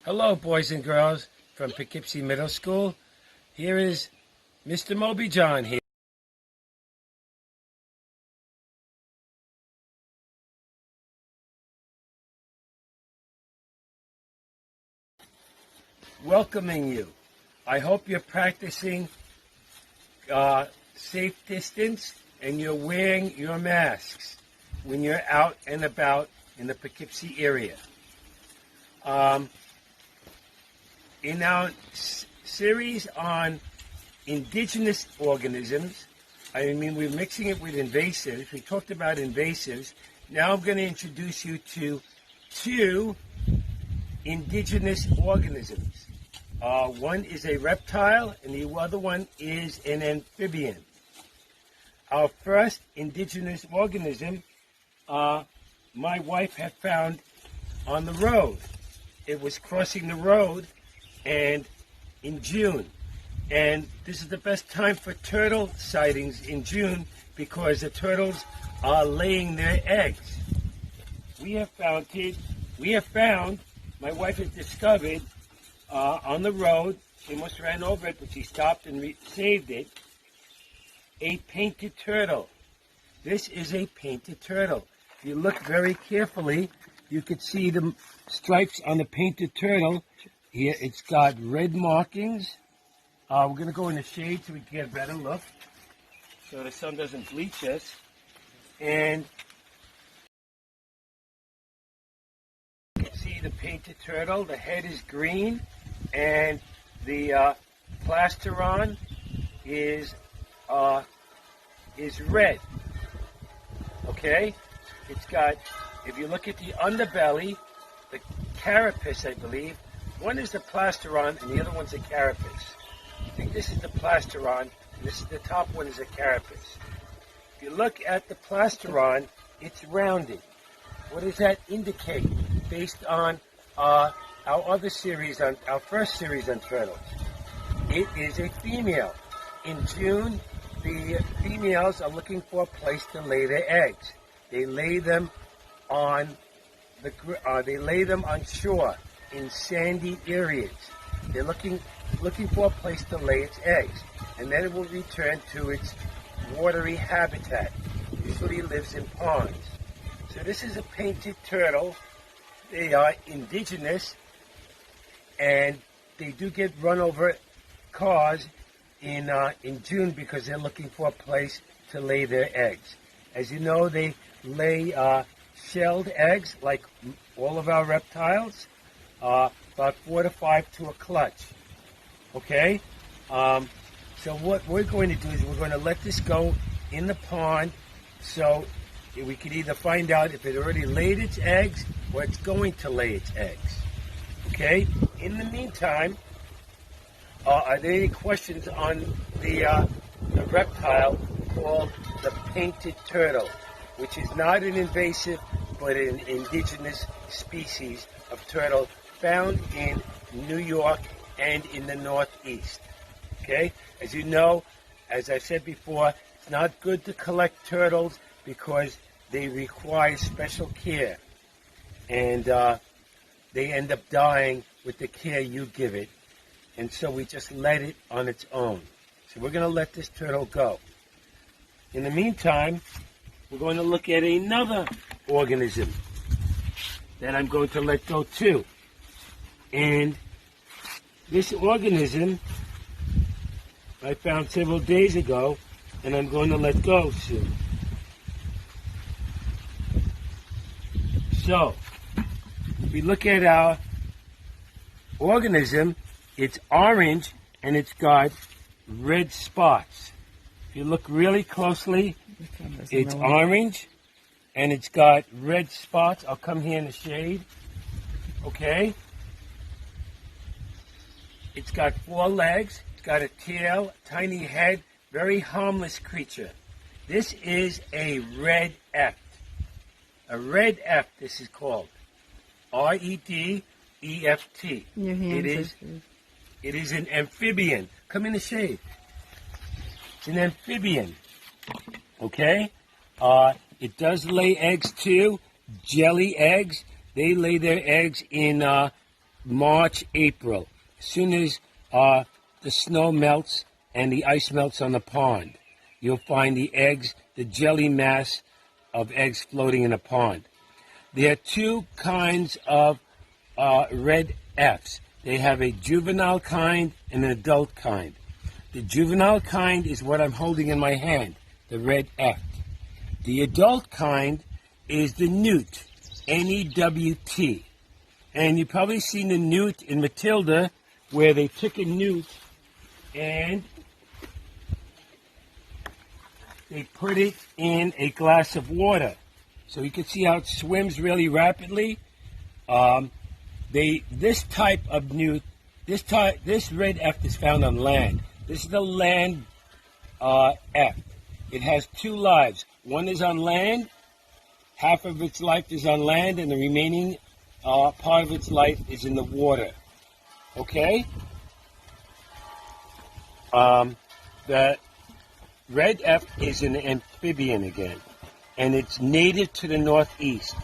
Hello, boys and girls from Poughkeepsie Middle School. Here is Mr. Moby John here. Welcoming you. I hope you're practicing safe distance and you're wearing your masks when you're out and about in the Poughkeepsie area. In our series on indigenous organisms, we're mixing it with invasives. We talked about invasives. Now I'm going to introduce you to two indigenous organisms. One is a reptile and the other one is an amphibian. Our first indigenous organism, my wife had found on the road. It was crossing the road and in June. And this is the best time for turtle sightings in June because the turtles are laying their eggs. We have found, my wife has discovered on the road, she almost ran over it, but she stopped and saved it, a painted turtle. This is a painted turtle. If you look very carefully, you could see the stripes on the painted turtle. Here it's got red markings. We're going to go in the shade so we can get a better look, so the sun doesn't bleach us. And you can see the painted turtle. The head is green, and the plasteron is red. Okay, it's got. If you look at the underbelly, the carapace, I believe, one is the plasteron and the other one's a carapace. I think this is the plasteron, and this is the top one is a carapace. If you look at the plasteron, it's rounded. What does that indicate based on our other series, on our first series on turtles? It is a female. In June, the females are looking for a place to lay their eggs. They lay them on shore in sandy areas. They're looking for a place to lay its eggs, and then it will return to its watery habitat. Usually lives in ponds. So this is a painted turtle. They are indigenous, and they do get run over cars in June because they're looking for a place to lay their eggs. As you know, they lay shelled eggs like all of our reptiles, about 4 to 5 to a clutch. Okay? So what we're going to do is we're going to let this go in the pond so we can either find out if it already laid its eggs or it's going to lay its eggs. Okay? In the meantime, are there any questions on the reptile called the painted turtle, which is not an invasive but an indigenous species of turtle found in New York and in the Northeast? Okay? As you know, as I said before, it's not good to collect turtles because they require special care. And they end up dying with the care you give it. And so we just let it on its own. So we're going to let this turtle go. In the meantime, we're going to look at another organism that I'm going to let go too. And this organism I found several days ago, and I'm going to let go soon. So, if we look at our organism, it's orange and it's got red spots. If you look really closely, it's orange and it's got red spots. I'll come here in the shade. Okay? It's got 4 legs. It's got a tail, a tiny head, very harmless creature. This is a red eft. A red eft, this is called. R-E-D-E-F-T. It is an amphibian. Come in the shade. It's an amphibian. Okay? It does lay eggs too. Jelly eggs. They lay their eggs in March, April. As soon as the snow melts and the ice melts on the pond, you'll find the eggs, the jelly mass of eggs floating in a pond. There are two kinds of red Fs. They have a juvenile kind and an adult kind. The juvenile kind is what I'm holding in my hand, the red F. The adult kind is the Newt, N-E-W-T. And you've probably seen the Newt in Matilda, where they took a newt and they put it in a glass of water. So you can see how it swims really rapidly. This type of newt, this red F is found on land. This is the land F. It has two lives. One is on land. Half of its life is on land, and the remaining part of its life is in the water. Okay? The red F is an amphibian again, and it's native to the Northeast.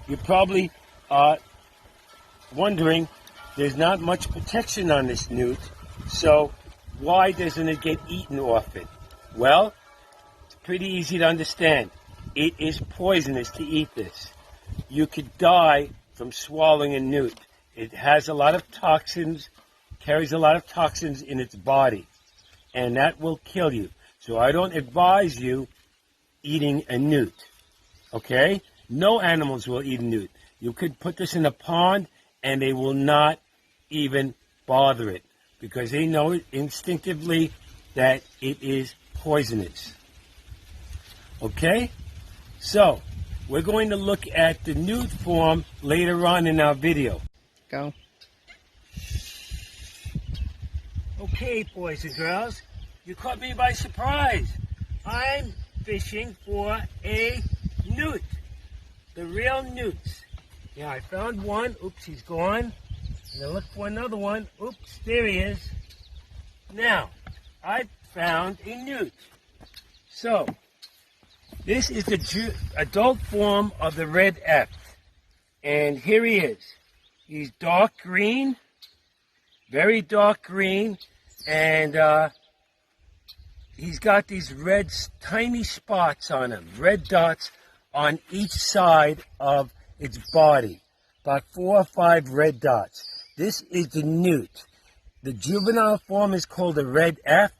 You're probably wondering, there's not much protection on this newt, so why doesn't it get eaten often? Well, it's pretty easy to understand. It is poisonous to eat this. You could die from swallowing a newt. It has a lot of toxins, carries a lot of toxins in its body, and that will kill you. So I don't advise you eating a newt, okay? No animals will eat a newt. You could put this in a pond, and they will not even bother it, because they know instinctively that it is poisonous. Okay? So, we're going to look at the Newt form later on in our video. Go. Okay, boys and girls, you caught me by surprise. I'm fishing for a newt, the real newts. Yeah, I found one. Oops, he's gone. And I look for another one. Oops, there he is. Now, I found a newt. So, this is the adult form of the red F. And here he is. He's dark green, very dark green, and he's got these red, tiny spots on him, red dots on each side of its body, about 4 or 5 red dots. This is the newt. The juvenile form is called the red F.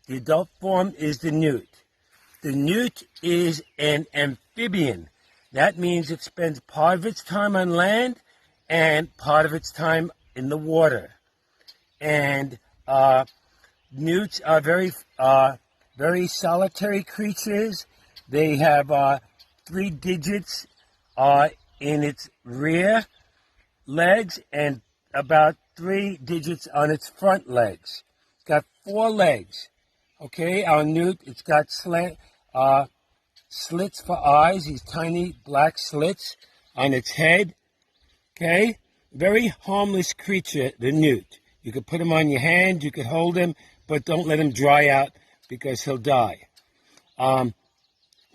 The adult form is the newt. The newt is an amphibian. That means it spends part of its time on land and part of its time in the water. And newts are very solitary creatures. They have 3 digits in its rear legs and about 3 digits on its front legs. It's got 4 legs. Okay, our newt, it's got slits for eyes, these tiny black slits on its head. Okay, very harmless creature, the newt. You could put him on your hand, you could hold him, but don't let him dry out because he'll die.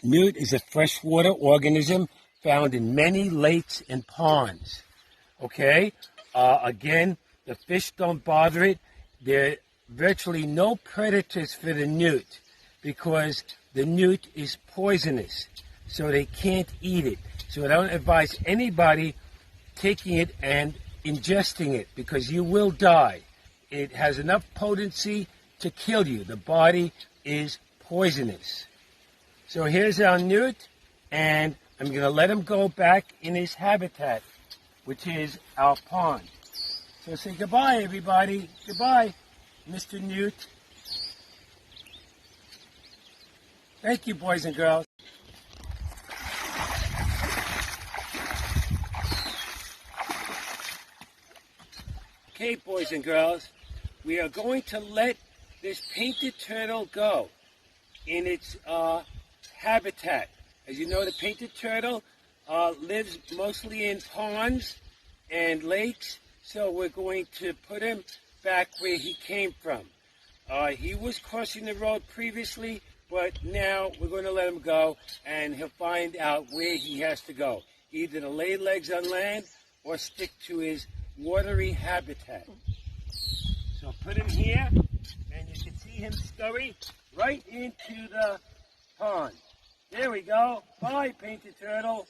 Newt is a freshwater organism found in many lakes and ponds. Okay, again, the fish don't bother it. There are virtually no predators for the newt because the newt is poisonous, so they can't eat it. So I don't advise anybody taking it and ingesting it because you will die. It has enough potency to kill you. The body is poisonous. So here's our newt, and I'm going to let him go back in his habitat, which is our pond. So say goodbye, everybody. Goodbye, Mr. Newt. Thank you, boys and girls. Okay, boys and girls, we are going to let this painted turtle go in its habitat. As you know, the painted turtle lives mostly in ponds and lakes, so we're going to put him back where he came from. He was crossing the road previously, but now we're going to let him go, and he'll find out where he has to go, either to lay legs on land or stick to his watery habitat. So put him here, and you can see him scurry right into the pond. There we go. Bye, painted turtle.